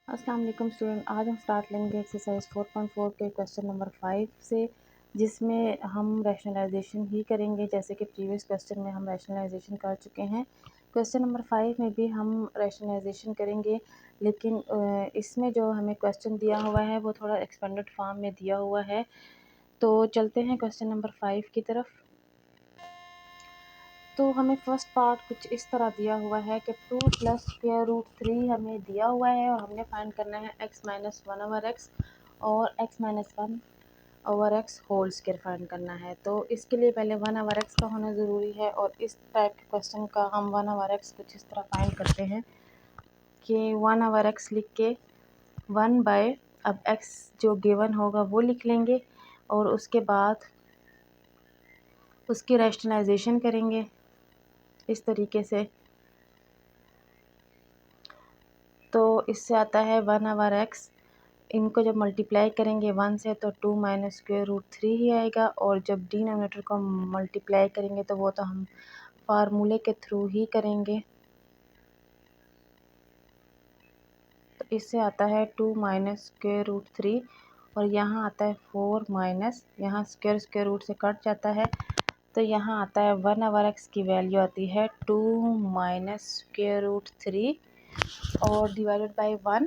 अस्सलाम वालेकुम स्टूडेंट। आज हम स्टार्ट लेंगे एक्सरसाइज 4.4 के क्वेश्चन नंबर 5 से, जिसमें हम रैशनलाइजेशन ही करेंगे। जैसे कि प्रीवियस क्वेश्चन में हम रैशनलाइजेशन कर चुके हैं, क्वेश्चन नंबर 5 में भी हम रैशनलाइजेशन करेंगे। लेकिन इसमें जो हमें क्वेश्चन दिया हुआ है वो थोड़ा एक्सपेंडेड फॉर्म में दिया हुआ है। तो चलते हैं क्वेश्चन नंबर 5 की तरफ। तो हमें फर्स्ट पार्ट कुछ इस तरह दिया हुआ है कि 2 प्लस स्क्वायर रूट 3 हमें दिया हुआ है और हमने फाइंड करना है x माइनस 1 ओवर एक्स और x minus 1 over x whole square find करना है। तो इसके लिए पहले 1 ओवर एक्स का होना ज़रूरी है। और इस टाइप के क्वेश्चन का हम 1 ओवर एक्स कुछ इस तरह फाइंड करते हैं कि 1 ओवर एक्स लिख के 1 बाय, अब x जो गिवन होगा वो लिख लेंगे और उसके बाद उसकी रैशनलाइजेशन करेंगे इस तरीके से। तो इससे आता है 1 ओवर एक्स, इनको जब मल्टीप्लाई करेंगे 1 से तो 2 माइनस स्क्वायर रूट 3 ही आएगा। और जब डिनोमिनेटर को मल्टीप्लाई करेंगे तो वो तो हम फार्मूले के थ्रू ही करेंगे। तो इससे आता है 2 माइनस स्क्वायर रूट 3 और यहाँ आता है 4 माइनस, यहाँ स्क्वायर स्क्वायर रूट से कट जाता है तो यहाँ आता है 1 ओवर एक्स की वैल्यू आती है 2 माइनस स्क्वायर रूट 3 और डिवाइडेड बाय 1,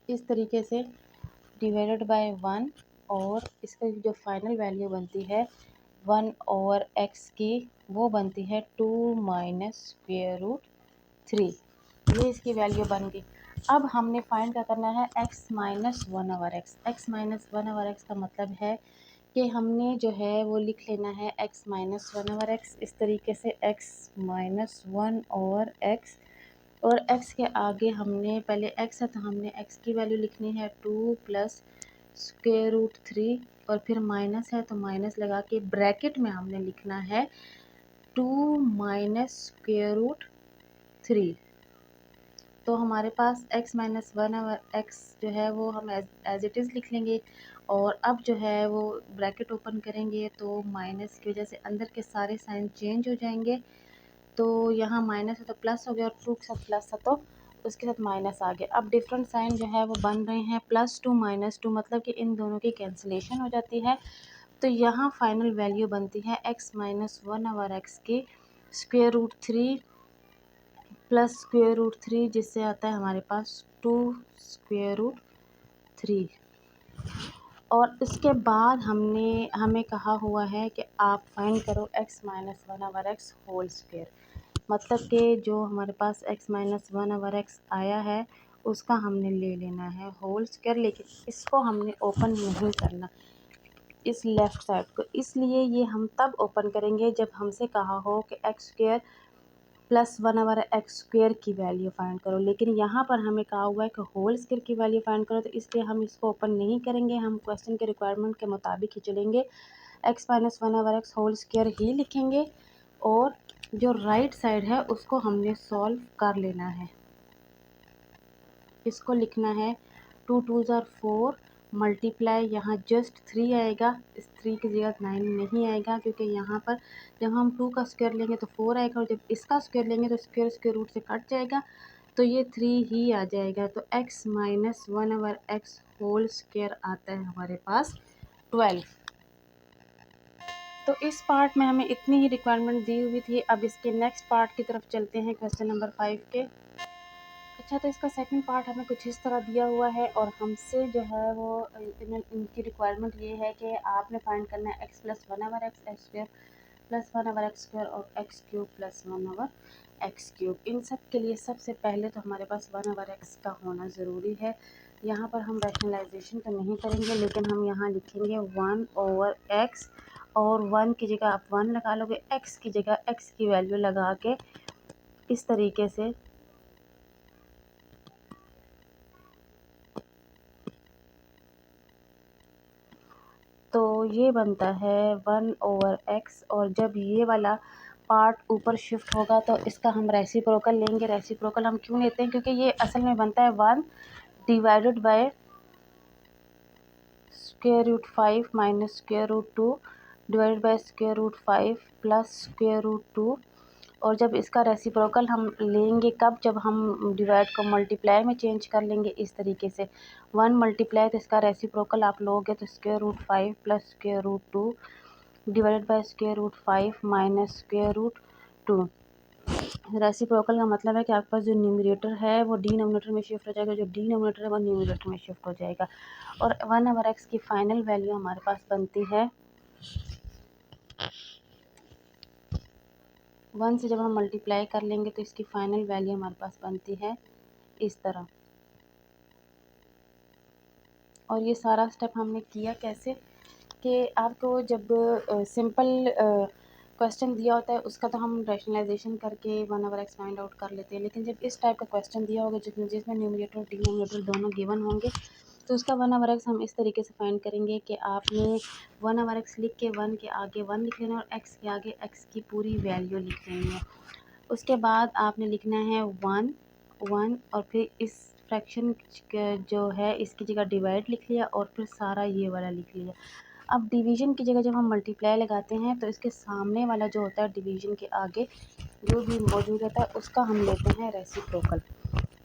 इस तरीके से डिवाइडेड बाय 1। और इसका जो फाइनल वैल्यू बनती है 1 ओवर एक्स की, वो बनती है 2 माइनस स्क्वायर रूट 3। ये इसकी वैल्यू बन गई। अब हमने फाइंड क्या करना है x minus 1 over x. x minus 1 over x का मतलब है कि हमने जो है वो लिख लेना है x माइनस 1 ओवर एक्स इस तरीके से, x माइनस 1 ओवर एक्स। और x के आगे हमने पहले x है तो हमने x की वैल्यू लिखनी है 2 प्लस स्क्वायर रूट 3 और फिर माइनस है तो माइनस लगा के ब्रैकेट में हमने लिखना है 2 माइनस स्क्वायर रूट 3। तो हमारे पास x माइनस 1 ओवर एक्स जो है वो हम एज इट इज़ लिख लेंगे। और अब जो है वो ब्रैकेट ओपन करेंगे तो माइनस की वजह से अंदर के सारे साइन चेंज हो जाएंगे। तो यहाँ माइनस है तो प्लस हो गया और 2 के साथ प्लस था तो उसके साथ माइनस आ गया। अब डिफरेंट साइन जो है वो बन रहे हैं +2 -2, मतलब कि इन दोनों की कैंसिलेशन हो जाती है। तो यहाँ फाइनल वैल्यू बनती है x माइनस 1 ओवर एक्स की square root 3 plus square root 3, जिससे आता है हमारे पास 2 स्क्वायर रूट 3। और इसके बाद हमें कहा हुआ है कि आप फाइंड करो x minus 1 over x whole square. मतलब कि जो हमारे पास x माइनस 1 ओवर एक्स आया है उसका हमने ले लेना है होल स्क्वायर, लेकिन इसको हमने ओपन नहीं करना इस लेफ़्ट साइड को। इसलिए ये हम तब ओपन करेंगे जब हमसे कहा हो कि x square plus 1 over x square की वैल्यू फाइंड करो। लेकिन यहाँ पर हमें कहा हुआ है कि होल स्क्वायर की वैल्यू फाइंड करो, तो इसलिए हम इसको ओपन नहीं करेंगे। हम क्वेश्चन के रिक्वायरमेंट के मुताबिक ही चलेंगे, x minus 1 over x whole square ही लिखेंगे और जो राइट साइड है उसको हमने सॉल्व कर लेना है। इसको लिखना है 2 2 ज़ार 4 मल्टीप्लाई, यहाँ जस्ट 3 आएगा, इस 3 की जगह 9 नहीं आएगा क्योंकि यहाँ पर जब हम 2 का स्क्वायर लेंगे तो 4 आएगा और जब इसका स्क्वायर लेंगे तो स्क्वायर स्क्वायर रूट से कट जाएगा तो ये 3 ही आ जाएगा। तो x minus 1 over x whole square आता है हमारे पास 12। तो इस पार्ट में हमें इतनी ही रिक्वायरमेंट दी हुई थी। अब इसके नेक्स्ट पार्ट की तरफ चलते हैं, क्वेश्चन नंबर 5 के। अच्छा, तो इसका सेकंड पार्ट हमें कुछ इस तरह दिया हुआ है और हमसे जो है वो इनकी रिक्वायरमेंट ये है कि आपने फाइंड करना है x plus 1 over x x square plus 1 over x square और x cube plus 1 over x cube. इन सब के लिए सबसे पहले तो हमारे पास 1 ओवर एक्स का होना ज़रूरी है। यहाँ पर हम रैशनलाइजेशन तो नहीं करेंगे, लेकिन हम यहाँ लिखेंगे 1 ओवर एक्स और 1 की जगह आप 1 लगा लोगे, x की जगह x की वैल्यू लगा के इस तरीके से। तो ये बनता है 1 ओवर एक्स और जब ये वाला पार्ट ऊपर शिफ्ट होगा तो इसका हम रेसिप्रोकल लेंगे। रेसिप्रोकल हम क्यों लेते हैं, क्योंकि ये असल में बनता है 1 divided by square root 5 minus square root 2 divided by square root 5 plus square root 2 और जब इसका रेसिप्रोकल हम लेंगे कब, जब हम डिवाइड को मल्टीप्लाई में चेंज कर लेंगे इस तरीके से। 1 मल्टीप्लाई तो इसका रेसिप्रोकल आप लोगे तो square root 5 plus square root 2 divided by square root 5 minus square root 2। Reciprocal का मतलब है कि आपके पास जो न्यूमरेटर है वो डिनोमिनेटर में शिफ्ट हो जाएगा, जो डिनोमिनेटर है वो न्यूमरेटर में शिफ्ट हो जाएगा। और 1/x की फाइनल वैल्यू हमारे पास बनती है 1 से जब हम मल्टीप्लाई कर लेंगे तो इसकी फाइनल वैल्यू हमारे पास बनती है इस तरह। और ये सारा स्टेप हमने किया कैसे कि आपको जब सिंपल क्वेश्चन दिया होता है उसका तो हम रैशनलाइजेशन करके 1/x फाइंड आउट कर लेते हैं, लेकिन जब इस टाइप का क्वेश्चन दिया होगा जिसमें न्यूमरेटर और डिनोमिनेटर दोनों गिवन होंगे तो उसका 1/x हम इस तरीके से फाइंड करेंगे कि आपने 1/x लिख के 1 के आगे 1 लिख लेना और x के आगे x की पूरी वैल्यू लिख लेनी है। उसके बाद आपने लिखना है 1 1 और फिर इस फ्रैक्शन जो है इसकी जगह डिवाइड लिख लिया और फिर सारा ये वाला लिख लिया। अब डिवीज़न की जगह जब हम मल्टीप्लाई लगाते हैं तो इसके सामने वाला जो होता है डिवीज़न के आगे जो भी मौजूद रहता है उसका हम लेते हैं रेसिप्रोकल।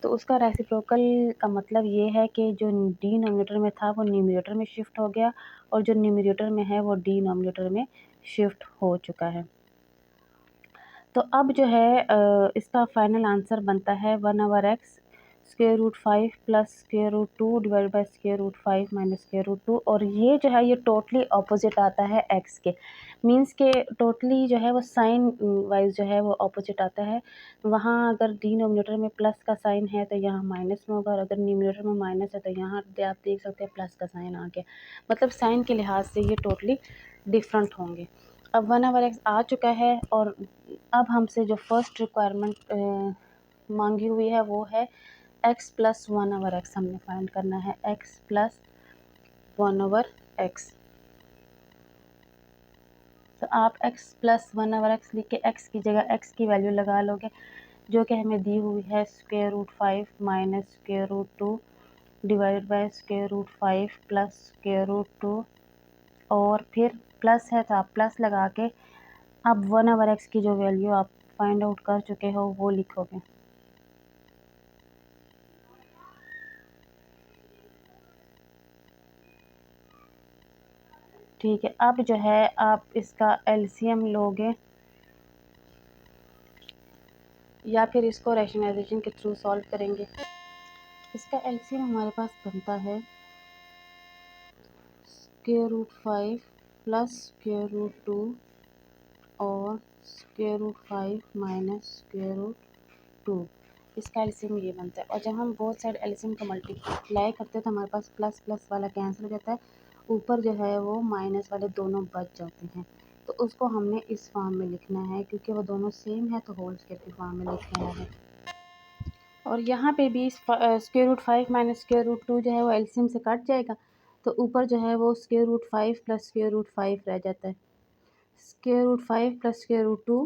तो उसका रेसिप्रोकल का मतलब ये है कि जो डिनोमिनेटर में था वो न्यूमरेटर में शिफ्ट हो गया और जो न्यूमरेटर में है वो डिनोमिनेटर में शिफ्ट हो चुका है। तो अब जो है इसका फाइनल आंसर बनता है 1/x square root 5 plus square root 2 divide by square root 5 minus square root 2। और ये जो है ये टोटली ऑपोजिट आता है x के, मींस के टोटली जो है वो साइन वाइज जो है वो ऑपोजिट आता है। वहाँ अगर डिनोमिनेटर में प्लस का साइन है तो यहाँ माइनस में होगा, और अगर न्यूमरेटर में माइनस है तो यहाँ आप देख सकते हैं प्लस का साइन आ गया। मतलब साइन के लिहाज से ये टोटली डिफरेंट होंगे। अब 1/x आ चुका है और अब हमसे जो फर्स्ट रिक्वायरमेंट मांगी हुई है वो है x प्लस 1/x हमने फाइंड करना है, x प्लस 1/x। तो आप x प्लस 1/x लिख के x की जगह x की वैल्यू लगा लोगे जो कि हमें दी हुई है square root 5 minus square root 2 divided by square root 5 plus square root 2। और फिर प्लस है तो आप प्लस लगा के अब 1/x की जो वैल्यू आप फाइंड आउट कर चुके हो वो लिखोगे। ठीक है, अब जो है आप इसका एलसीएम लोगे या फिर इसको रैशनलाइजेशन के थ्रू सॉल्व करेंगे। इसका एलसीएम हमारे पास बनता है square root 5 plus square root 2 और square root 5 minus square root 2। इसका एलसीएम ये बनता है। और जब हम बोथ साइड एलसीएम को मल्टीप्लाई करते हैं तो हमारे पास प्लस प्लस वाला कैंसिल हो जाता है, ऊपर जो है वो माइनस वाले दोनों बच जाते हैं। तो उसको हमने इस फॉर्म में लिखना है क्योंकि वो दोनों सेम है तो होल स्क्वायर की फॉर्म में लिखना है। और यहाँ पे भी square root 5 minus square root 2 जो है वो एलसीएम से कट जाएगा तो ऊपर जो है वो square root 5 plus square root 5 रह जाता है। Square root 5 plus square root 2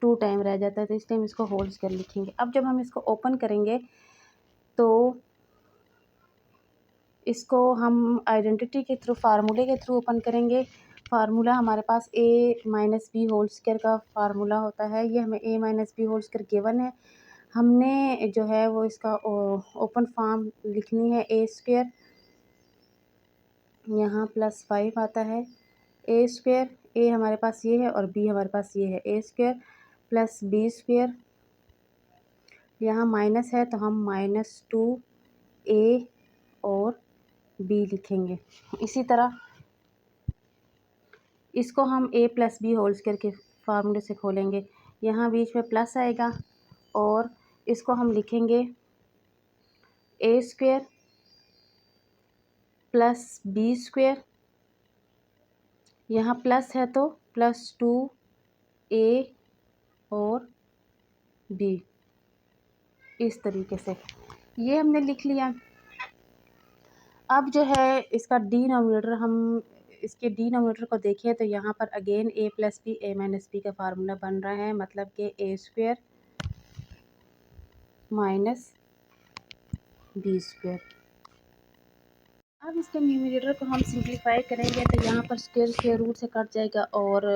2 time रह जाता है तो इसलिए हम इसको होल स्क्वायर लिखेंगे। अब जब हम इसको ओपन करेंगे तो इसको हम आइडेंटिटी के थ्रू फार्मूले के थ्रू ओपन करेंगे। फार्मूला हमारे पास a minus b whole square का फार्मूला होता है, ये हमें a minus b whole square given है। हमने जो है वो इसका ओपन फॉर्म लिखनी है ए स्क्वायर, यहाँ प्लस 5 आता है ए स्क्वायर, ए हमारे पास ये है और बी हमारे पास ये है ए स्क्वायर प्लस बी स्क्वायर, यहाँ माइनस है तो हम -2a और b लिखेंगे। इसी तरह इसको हम a plus B whole square के फार्मूले से खोलेंगे, यहाँ बीच में प्लस आएगा और इसको हम लिखेंगे ए स्क्वायर प्लस बी स्क्वायर, यहाँ प्लस है तो +2a और b, इस तरीके से ये हमने लिख लिया। अब जो है इसका डिनोमिनेटर हम इसके डिनोमिनेटर को देखें तो यहाँ पर again a plus B a minus B का फार्मूला बन रहा है, मतलब कि a square minus B square. अब इसके न्यूमरेटर को हम सिंप्लीफाई करेंगे तो यहाँ पर स्क्वायर स्क्वायर रूट से कट जाएगा और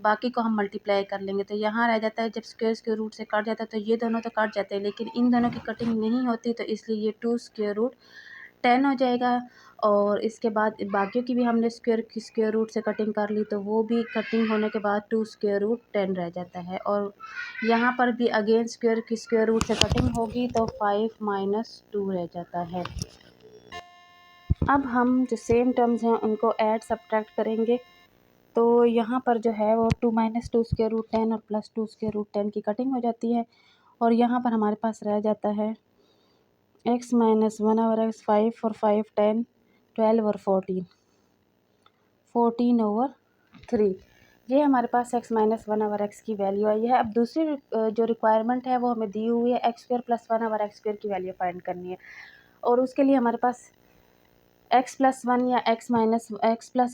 बाकी को हम मल्टीप्लाई कर लेंगे। तो यहाँ रह जाता है, जब स्क्वायर रूट से कट जाता है तो ये दोनों तो कट जाते हैं, लेकिन इन दोनों की कटिंग नहीं होती, तो इसलिए ये 2√10 हो जाएगा। और इसके बाद बाकियों की भी हमने स्क्वायर रूट से कटिंग कर ली, तो वो भी कटिंग होने के बाद 2√10 रह जाता है। और यहाँ पर भी अगेन स्क्वायर रूट से कटिंग होगी तो 5 - 2 रह जाता है। अब हम जो सेम टर्म्स हैं उनको ऐड सब्ट्रैक्ट करेंगे। तो यहाँ पर जो है वो 2 - 2√10 और प्लस 2√10 की कटिंग हो जाती है। और यहाँ पर हमारे पास रह जाता है x - 1/x, 5 और 5 10, 12 और 14/3। ये हमारे पास x - 1/x की वैल्यू आई है। अब दूसरी जो रिक्वायरमेंट है वो हमें दी हुई है, x² + 1/x² की वैल्यू फाइंड करनी है। और उसके लिए हमारे पास x + 1 या x +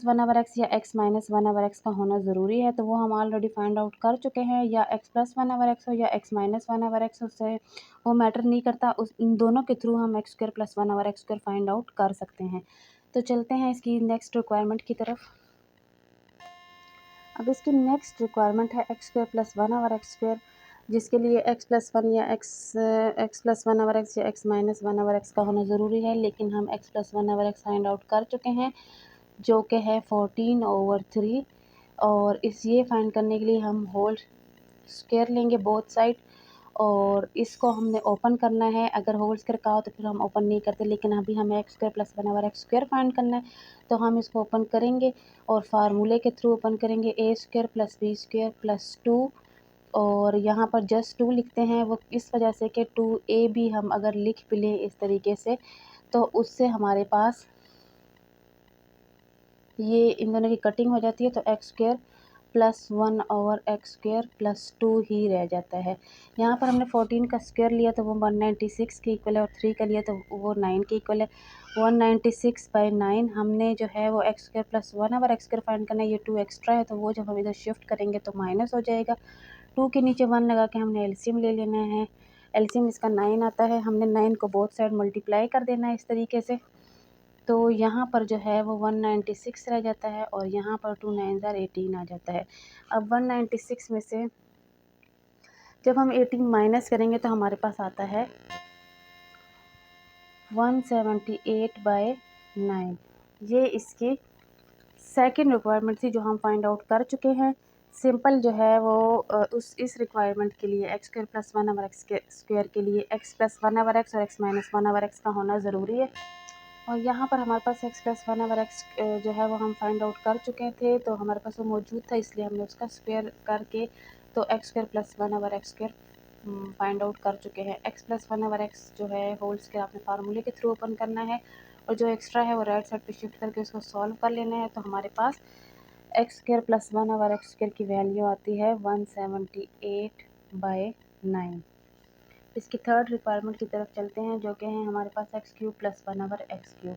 1/x या x - 1/x का होना ज़रूरी है। तो वो हम ऑलरेडी फाइंड आउट कर चुके हैं, या x + 1/x हो या x - 1/x, उससे वो मैटर नहीं करता। इन दोनों के थ्रू हम x² + 1/x² फाइंड आउट कर सकते हैं। तो चलते हैं इसकी नेक्स्ट रिक्वायरमेंट की तरफ। अब इसकी नेक्स्ट रिक्वायरमेंट है x² + 1/x², जिसके लिए x + 1 या x + 1/x या x - 1/x का होना ज़रूरी है, लेकिन हम x + 1/x फाइंड आउट कर चुके हैं, जो कि है 14/3। और ये फाइंड करने के लिए हम होल स्क्वायर लेंगे बोथ साइड, और इसको हमने ओपन करना है। अगर होल स्क्वायर का हो तो फिर हम ओपन नहीं करते, लेकिन अभी हमें x² + 1/x² फाइंड करना है, तो हम इसको ओपन करेंगे और फार्मूले के थ्रू ओपन करेंगे। a² + b² + 2, और यहाँ पर जस्ट 2 लिखते हैं, वो इस वजह से कि 2a भी हम अगर लिख भी लें इस तरीके से, तो उससे हमारे पास ये इन दोनों की कटिंग हो जाती है, तो x² + 1/x² + 2 ही रह जाता है। यहाँ पर हमने 14 का स्क्वायर लिया तो वो 196 के इक्वल है, और 3 का लिया तो वो 9 के इक्वल है। 196/9 हमने जो है वो x² + 1/x² फाइंड करना है। ये 2 एक्स्ट्रा है, तो वो जब हम इधर शिफ्ट करेंगे तो माइनस हो जाएगा। 2 के नीचे 1 लगा के हमने एलसीएम ले लेना है। एलसीएम इसका 9 आता है, हमने 9 को बोथ साइड मल्टीप्लाई कर देना है इस तरीके से। तो यहाँ पर जो है वो 196 रह जाता है, और यहाँ पर 2 9 18 आ जाता है। अब 196 में से जब हम 18 माइनस करेंगे तो हमारे पास आता है 178/9। ये इसकी सेकंड रिक्वायरमेंट थी जो हम फाइंड आउट कर चुके हैं। सिंपल जो है वो इस रिक्वायरमेंट के लिए x² + 1/x² के लिए x + 1/x और x - 1/x का होना ज़रूरी है। और यहाँ पर हमारे पास x + 1/x जो है वो हम फाइंड आउट कर चुके थे, तो हमारे पास वो मौजूद था, इसलिए हमने उसका स्क्वायर करके तो x² + 1/x² फाइंड आउट कर चुके हैं। x + 1/x जो है होल स्क्वायर आपने फार्मूले के थ्रू ओपन करना है, और जो एक्स्ट्रा है वो राइट साइड पे शिफ्ट करके उसको सॉल्व कर लेना है। तो हमारे पास x² + 1/x² की वैल्यू आती है 178/9। इसकी थर्ड रिक्वायरमेंट की तरफ चलते हैं, जो कि है हमारे पास x³ + 1/x³।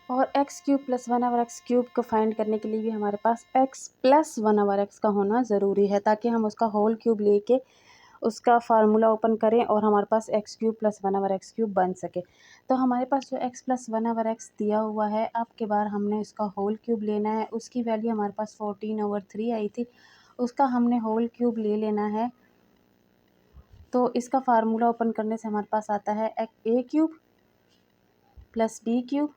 और x³ + 1/x³ को फाइंड करने के लिए भी हमारे पास x + 1/x का होना ज़रूरी है, ताकि हम उसका होल क्यूब लेके उसका फार्मूला ओपन करें और हमारे पास x³ + 1/x³ बन सके। तो हमारे पास जो x + 1/x दिया हुआ है, अब के बार हमने इसका होल क्यूब लेना है। उसकी वैल्यू हमारे पास 14/3 आई थी, उसका हमने होल क्यूब ले लेना है। तो इसका फार्मूला ओपन करने से हमारे पास आता है a³ + b³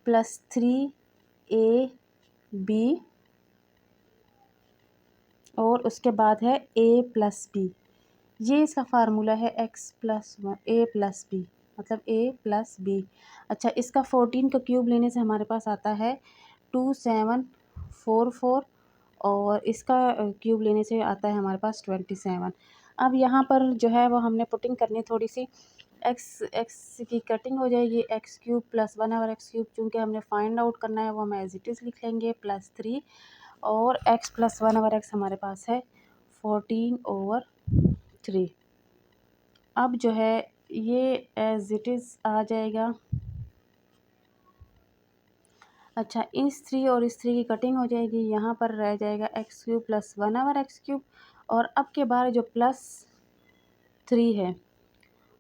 + 3ab, और उसके बाद है a + b। ये इसका फार्मूला है x + 1 a + b, मतलब a + b। अच्छा, इसका 14 का क्यूब लेने से हमारे पास आता है 2744, और इसका क्यूब लेने से आता है हमारे पास 27। अब यहाँ पर जो है वो हमने पुटिंग करनी है थोड़ी सी। x की कटिंग हो जाएगी, x³ + 1/x³, चूँकि हमने फाइंड आउट करना है वो हम एज इट इज़ लिख लेंगे +3, और x + 1/x हमारे पास है 14/3। अब जो है ये एज इट इज़ आ जाएगा। अच्छा, इस 3 और इस 3 की कटिंग हो जाएगी, यहाँ पर रह जाएगा x³ + 1/x³, और अब के बाद जो +3 है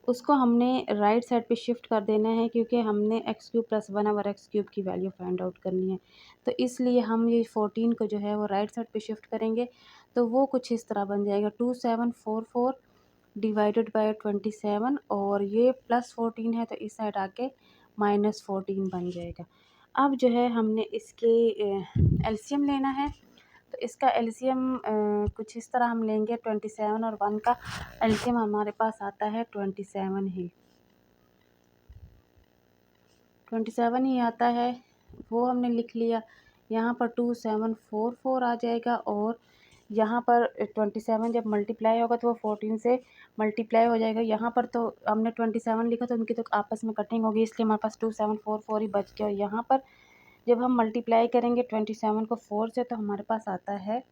उसको हमने राइट साइड पे शिफ्ट कर देना है, क्योंकि हमने एक्स क्यूब प्लस 1/x³ की वैल्यू फाइंड आउट करनी है। तो इसलिए हम ये 14 को जो है वो राइट साइड पे शिफ्ट करेंगे, तो वो कुछ इस तरह बन जाएगा 2744 डिवाइडेड बाय 27, और ये प्लस 14 है तो इस साइड आके -14 बन जाएगा। अब जो है हमने इसके एलसीएम लेना है, तो इसका एलसीएम कुछ इस तरह हम लेंगे। 27 और 1 का एलसीएम हमारे पास आता है 27 ही, 27 ही आता है, वो हमने लिख लिया। यहाँ पर 2744 आ जाएगा, और यहाँ पर 27 जब मल्टीप्लाई होगा तो वो 14 से मल्टीप्लाई हो जाएगा। यहाँ पर तो हमने 27 लिखा तो उनकी तो आपस में कटिंग होगी, इसलिए हमारे पास 2744 ही बच गया। और यहाँ पर जब हम मल्टीप्लाई करेंगे 27 को 4 से, तो हमारे पास आता है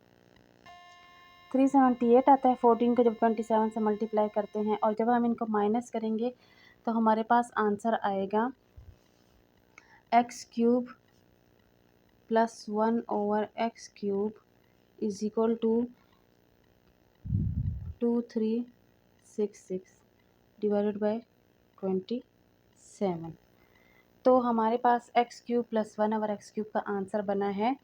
378 आता है 14 को जब 27 से मल्टीप्लाई करते हैं। और जब हम इनको माइनस करेंगे तो हमारे पास आंसर आएगा x³ plus 1/x³ is equal to 2366 divided by 27। तो हमारे पास x³ प्लस 1/x³ का आंसर बना है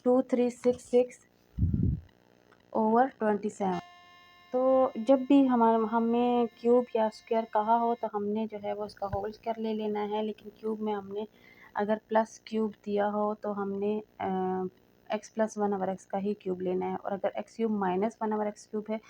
2366/27। तो जब भी हमें क्यूब या स्क्वायर कहा हो तो हमने जो है वो उसका होल स्क्वायर ले लेना है। लेकिन क्यूब में हमने अगर प्लस क्यूब दिया हो तो हमने x प्लस 1/x का ही क्यूब लेना है, और अगर x³ माइनस 1/x³ है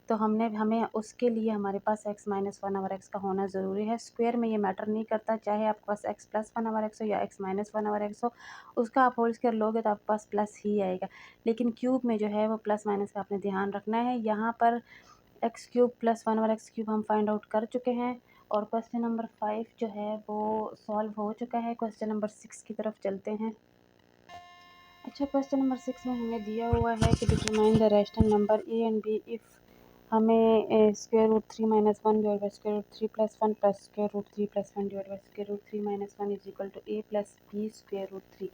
तो हमें उसके लिए हमारे पास x माइनस 1/x का होना ज़रूरी है। स्क्वायर में ये मैटर नहीं करता, चाहे आपके पास x प्लस 1/x हो या x माइनस 1/x हो, उसका आप होल स्क्वायर लोगे तो आपके पास प्लस ही आएगा। लेकिन क्यूब में जो है वो प्लस माइनस का आपने ध्यान रखना है। यहाँ पर x³ प्लस 1/x³ हम फाइंड आउट कर चुके हैं, और क्वेश्चन नंबर 5 जो है वो सॉल्व हो चुका है। क्वेश्चन नंबर 6 की तरफ चलते हैं। अच्छा, क्वेश्चन नंबर 6 में हमें दिया हुआ है कि determine the rational number a and b if हमें square root 3 minus 1 divide by square root 3 plus 1 plus square root 3 plus 1 divide by square root 3 minus 1 is equal to a plus b square root 3।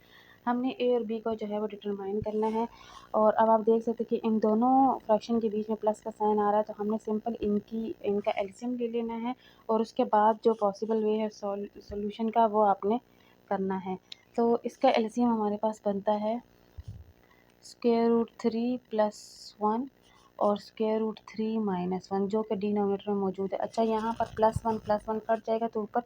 हमने a और b को जो है वो determine करना है। और अब आप देख सकते हैं कि इन दोनों फ्रैक्शन के बीच में प्लस का साइन आ रहा है, तो हमने सिंपल इनका एलसीएम ले लेना है, और उसके बाद जो पॉसिबल वे है सॉल्यूशन का वो आपने करना है। तो इसका एलसीएम हमारे पास बनता है स्क्वायर रूट 3 प्लस 1 और स्क्वायर रूट 3 माइनस 1, जो कि डिनोमिनेटर में मौजूद है। अच्छा, यहाँ पर प्लस 1 कट जाएगा, तो ऊपर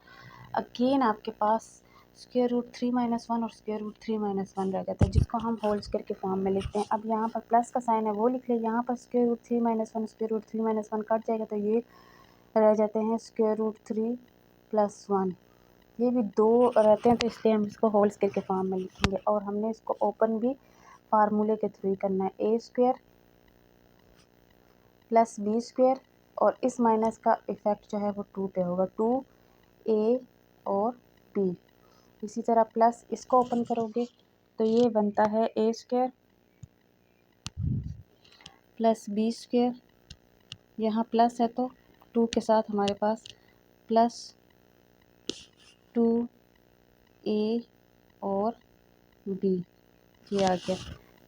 अगेन आपके पास स्क्वायर रूट 3 माइनस 1 और स्क्वायर रूट 3 माइनस 1 रह जाता है, जिसको हम होल स्क्वायर के फॉर्म में लिखते हैं। अब यहाँ पर प्लस का साइन है वो लिख ले, यहाँ पर square root 3 minus 1 square root 3 minus 1 cut जाएगा, तो ये रह जाते हैं स्क्वायर रूट 3 प्लस 1। ये भी दो रहते हैं, तो इसलिए हम इसको होल स्क्वायर के फॉर्म में लिखेंगे। और हमने इसको ओपन भी फार्मूले के थ्रू ही करना है, ए स्क्वायर प्लस बी स्क्वायर, और इस माइनस का इफ़ेक्ट जो है वो 2 पे होगा, 2a और b। इसी तरह प्लस इसको ओपन करोगे तो ये बनता है ए स्क्वायर प्लस बी स्क्वायर, यहाँ प्लस है तो 2 के साथ हमारे पास प्लस 2a और b, ये आ गया।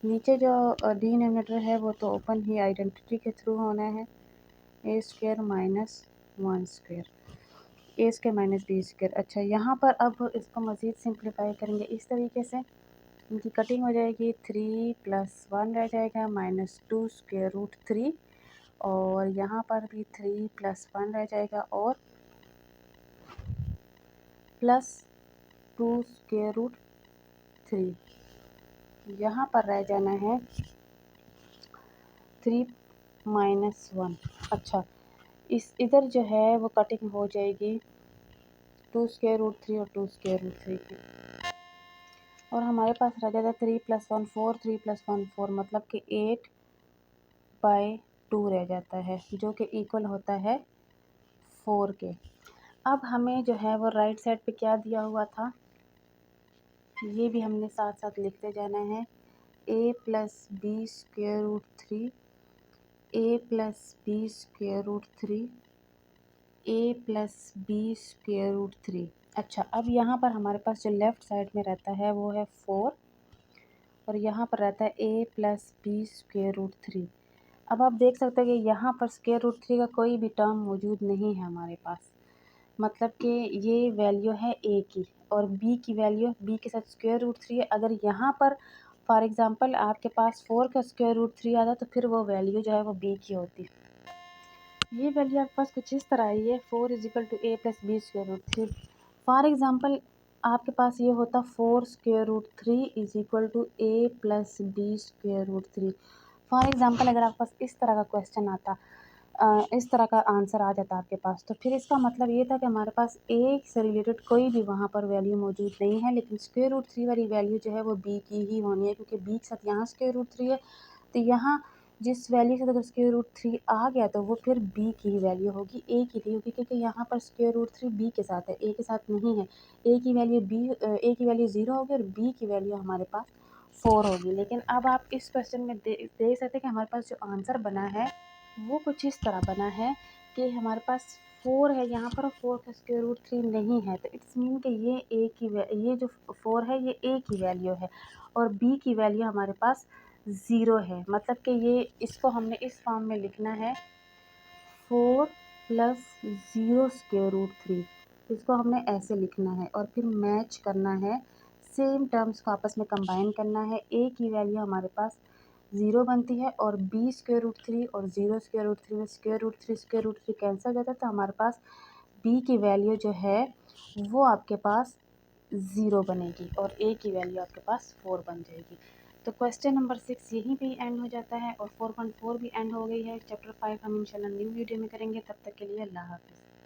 नीचे जो डिनोमिनेटर है वो तो ओपन ही आइडेंटिटी के थ्रू होना है, ए स्क्वायर माइनस 1 स्क्वायर, ए स्क्वायर माइनस बी स्क्वायर। अच्छा, यहाँ पर अब इसको मज़ीद सिंप्लीफाई करेंगे इस तरीके से, इनकी कटिंग हो जाएगी, 3 प्लस 1 रह जाएगा माइनस 2 स्क्वायर रूट 3, और यहाँ पर भी 3 प्लस 1 रह जाएगा और प्लस 2 स्क्वायर रूट 3। यहाँ पर रह जाना है 3 माइनस 1। अच्छा, इधर जो है वो कटिंग हो जाएगी 2 स्क्वायर रूट 3 और 2 स्क्वायर रूट 3 की, और हमारे पास रह जाता है 3 प्लस 1 4, 3 प्लस 1 4, मतलब कि 8/2 रह जाता है, जो कि इक्वल होता है 4 के। अब हमें जो है वो राइट साइड पे क्या दिया हुआ था, ये भी हमने साथ साथ लिखते जाना है, a plus B square root 3, a plus B square root 3, a plus B square root 3। अच्छा, अब यहाँ पर हमारे पास जो लेफ़्ट साइड में रहता है वो है 4, और यहाँ पर रहता है a plus B square root 3। अब आप देख सकते हैं कि यहाँ पर स्क्वायर रूट 3 का कोई भी टर्म मौजूद नहीं है हमारे पास, मतलब कि ये वैल्यू है ए की और बी की वैल्यू बी के साथ स्क्वायर रूट 3 है। अगर यहाँ पर फॉर एग्ज़ाम्पल आपके पास 4 का स्क्वायर रूट 3 आता तो फिर वो वैल्यू जो है वो बी की होती। ये वैल्यू आपके पास कुछ इस तरह आई है 4 is equal to A plus B square root 3। For example आपके पास ये होता 4 square root 3 is equal to A plus B square root 3। For example अगर आपके पास इस तरह का क्वेश्चन आता, इस तरह का आंसर आ जाता आपके पास, तो फिर इसका मतलब ये था कि हमारे पास ए से रिलेटेड कोई भी वहाँ पर वैल्यू मौजूद नहीं है, लेकिन स्क्वायर रूट 3 वाली वैल्यू जो है वो बी की ही होनी है, क्योंकि बी के साथ यहाँ स्क्वायर रूट 3 है, तो यहाँ जिस वैल्यू से अगर स्क्वायर रूट 3 आ गया तो वो फिर बी की ही वैल्यू होगी, ए की नहीं होगी, क्योंकि यहाँ पर स्क्वायर रूट 3 बी के साथ है, ए के साथ नहीं है। ए की वैल्यू 0 होगी और बी की वैल्यू हमारे पास 4 होगी। लेकिन अब आप इस क्वेश्चन में देख सकते हैं कि हमारे पास जो आंसर बना है वो कुछ इस तरह बना है कि हमारे पास 4 है यहाँ पर और 4 का स्क्वायर रूट 3 नहीं है, तो इट्स मीन कि ये जो 4 है ये ए की वैल्यू है और बी की वैल्यू हमारे पास 0 है। मतलब कि ये इसको हमने इस फॉर्म में लिखना है 4 प्लस 0 स्क्वायर रूट 3, इसको हमने ऐसे लिखना है और फिर मैच करना है, सेम टर्म्स को आपस में कंबाइन करना है। ए की वैल्यू हमारे पास 0 बनती है और बी स्क्वायर रूट 3 और 0 स्क्वायर रूट 3 में स्क्वायर रूट 3 कैंसिल हो जाता है, तो हमारे पास बी की वैल्यू जो है वो आपके पास 0 बनेगी और ए की वैल्यू आपके पास 4 बन जाएगी। तो क्वेश्चन नंबर 6 यहीं पे ही एंड हो जाता है और 4.4 भी एंड हो गई है। चैप्टर 5 हम इंशाल्लाह न्यू वीडियो में करेंगे। तब तक के लिए अल्लाह हाफ़िज़।